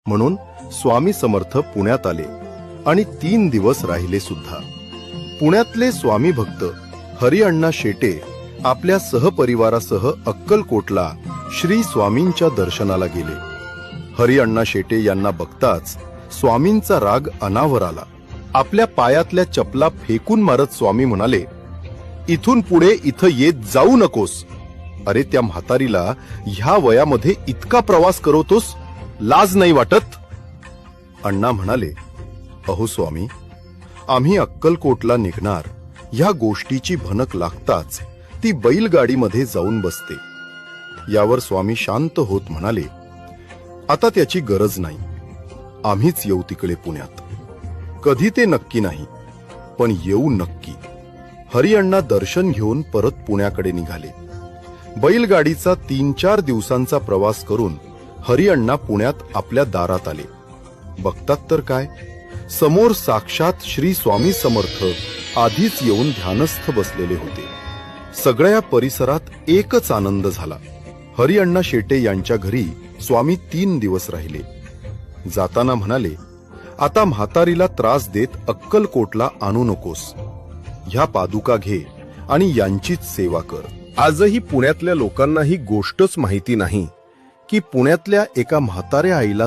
म्हणून स्वामी समर्थ पुण्यात आले आणि 3 दिवस राहिले सुद्धा. पुण्यातले स्वामी भक्त हरिअण्णा शेटे आपल्या सहपरिवारासह अक्कलकोटला श्री स्वामींच्या दर्शनाला गेले. हरिअण्णा शेटे यांना बघताच स्वामींचा राग अनावर आला. आपल्या पायातल्या चपला फेकून मारत स्वामी म्हणाले, इथून पुढे इथं येत जाऊ नकोस. अरे, त्या म्हातारीला ह्या वयामध्ये इतका प्रवास करवतोस, लाज नाही वाटत? अण्णा म्हणाले, अहो स्वामी, आम्ही अक्कलकोटला निघणार ह्या गोष्टीची भनक लागताच ती बैलगाडीमध्ये जाऊन बसते. यावर स्वामी शांत होत म्हणाले, आता त्याची गरज नाही. आम्हीच येऊ तिकडे पुण्यात. कधी ते नक्की नाही, पण येऊ नक्की. हरिअण्णा दर्शन घेऊन परत पुण्याकडे निघाले. बैलगाडीचा 3-4 दिवसांचा प्रवास करून हरिअण्णा पुण्यात आपल्या दारात आले. बघतात तर काय, समोर साक्षात श्री स्वामी समर्थ आधीच येऊन ध्यानस्थ बसलेले होते. सगळ्या परिसरात एकच आनंद झाला. हरिअण्णा शेटे यांच्या घरी स्वामी 3 दिवस राहिले. जाताना म्हणाले, आता म्हातारीला त्रास देत अक्कलकोटला आणू नकोस. ह्या पादुका घे आणि यांचीच सेवा कर. आजही पुण्यातल्या लोकांना ही गोष्टच माहिती नाही की पुण्यातल्या एका म्हाताऱ्या आईला